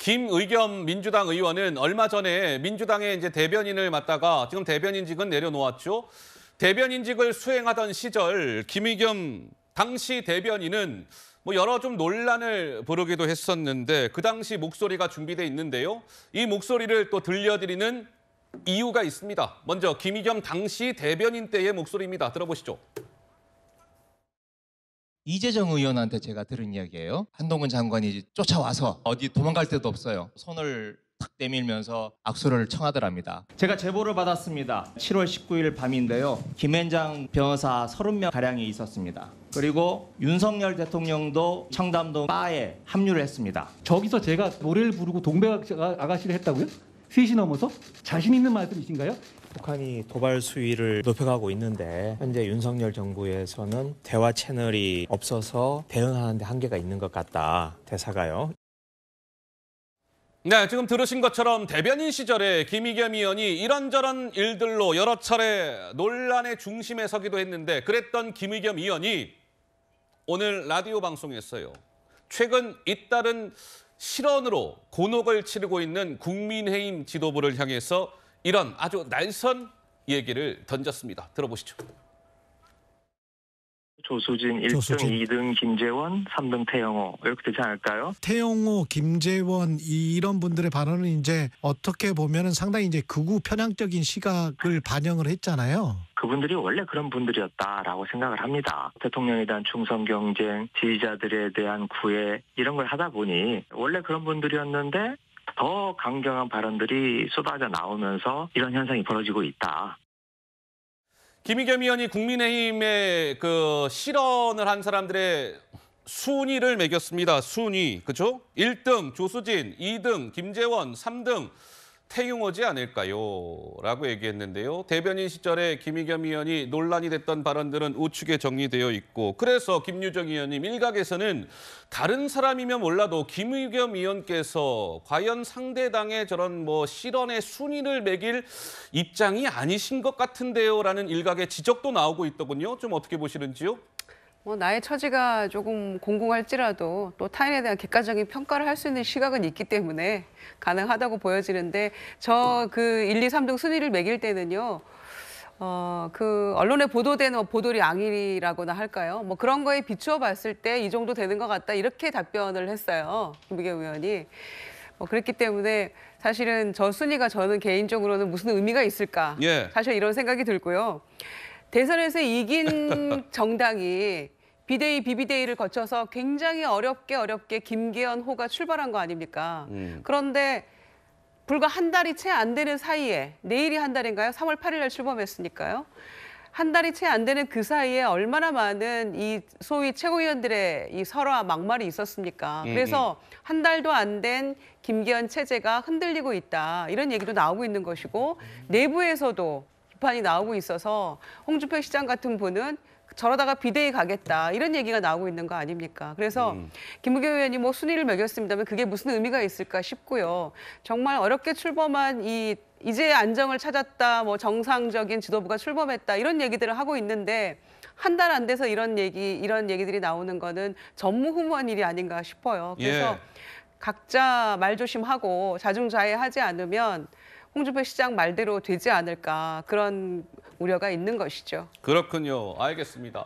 김의겸 민주당 의원은 얼마 전에 민주당의 이제 대변인을 맡다가 지금 대변인직은 내려놓았죠. 대변인직을 수행하던 시절 김의겸 당시 대변인은 여러 좀 논란을 부르기도 했었는데 그 당시 목소리가 준비돼 있는데요. 이 목소리를 또 들려드리는 이유가 있습니다. 먼저 김의겸 당시 대변인 때의 목소리입니다. 들어보시죠. 이재정 의원한테 제가 들은 이야기예요. 한동훈 장관이 쫓아와서 어디 도망갈 데도 없어요. 손을 탁 내밀면서 악수를 청하더랍니다. 제가 제보를 받았습니다. 7월 19일 밤인데요. 김앤장 변호사 30명 가량이 있었습니다. 그리고 윤석열 대통령도 청담동 바에 합류를 했습니다. 저기서 제가 노래를 부르고 동백 아가씨를 했다고요? 3시 넘어서? 자신 있는 말씀이신가요? 북한이 도발 수위를 높여가고 있는데 현재 윤석열 정부에서는 대화 채널이 없어서 대응하는 데 한계가 있는 것 같다. 대사가요. 네, 지금 들으신 것처럼 대변인 시절에 김의겸 의원이 이런저런 일들로 여러 차례 논란의 중심에 서기도 했는데 그랬던 김의겸 의원이 오늘 라디오 방송했어요. 최근 잇따른 실언으로 곤혹을 치르고 있는 국민의힘 지도부를 향해서 이런 아주 날선 얘기를 던졌습니다. 들어보시죠. 조수진 1등, 2등 김재원, 3등 태영호 이렇게 되지 않을까요? 태영호, 김재원 이런 분들의 발언은 이제 어떻게 보면은 상당히 이제 극우 편향적인 시각을 반영을 했잖아요. 그분들이 원래 그런 분들이었다라고 생각을 합니다. 대통령에 대한 충성 경쟁, 지지자들에 대한 구애 이런 걸 하다 보니 원래 그런 분들이었는데 더 강경한 발언들이 쏟아져 나오면서 이런 현상이 벌어지고 있다. 김의겸 의원이 국민의힘에 그 실언을 한 사람들의 순위를 매겼습니다. 순위, 그렇죠? 1등 조수진, 2등 김재원, 3등 태용호지 않을까요? 라고 얘기했는데요. 대변인 시절에 김의겸 의원이 논란이 됐던 발언들은 우측에 정리되어 있고 그래서 김유정 의원님 일각에서는 다른 사람이면 몰라도 김의겸 의원께서 과연 상대당의 저런 실언의 순위를 매길 입장이 아니신 것 같은데요. 라는 일각의 지적도 나오고 있더군요. 좀 어떻게 보시는지요? 나의 처지가 조금 공공할지라도 또 타인에 대한 객관적인 평가를 할 수 있는 시각은 있기 때문에 가능하다고 보여지는데 저 그 1, 2, 3등 순위를 매길 때는요. 그 언론에 보도된 보도리 앙일이라고나 할까요? 그런 거에 비추어 봤을 때 이 정도 되는 것 같다 이렇게 답변을 했어요. 김의겸 의원이. 그랬기 때문에 사실은 저 순위가 저는 개인적으로는 무슨 의미가 있을까? 예. 사실 이런 생각이 들고요. 대선에서 이긴 정당이 비대위, 비비대위를 거쳐서 굉장히 어렵게 김계연호가 출발한 거 아닙니까? 그런데 불과 한 달이 채 안 되는 사이에 내일이 한 달인가요? 3월 8일 날 출범했으니까요. 한 달이 채 안 되는 그 사이에 얼마나 많은 이 소위 최고위원들의 이 설화 막말이 있었습니까? 그래서 한 달도 안 된 김계연 체제가 흔들리고 있다. 이런 얘기도 나오고 있는 것이고 내부에서도 비판이 나오고 있어서 홍준표 시장 같은 분은 저러다가 비대위 가겠다 이런 얘기가 나오고 있는 거 아닙니까? 그래서 김의겸 의원이 순위를 매겼습니다만 그게 무슨 의미가 있을까 싶고요. 정말 어렵게 출범한 이제 안정을 찾았다, 정상적인 지도부가 출범했다 이런 얘기들을 하고 있는데 한 달 안 돼서 이런 얘기들이 나오는 거는 전무후무한 일이 아닌가 싶어요. 그래서 예. 각자 말조심하고 자중자애하지 않으면 홍준표 시장 말대로 되지 않을까 그런 우려가 있는 것이죠. 그렇군요. 알겠습니다.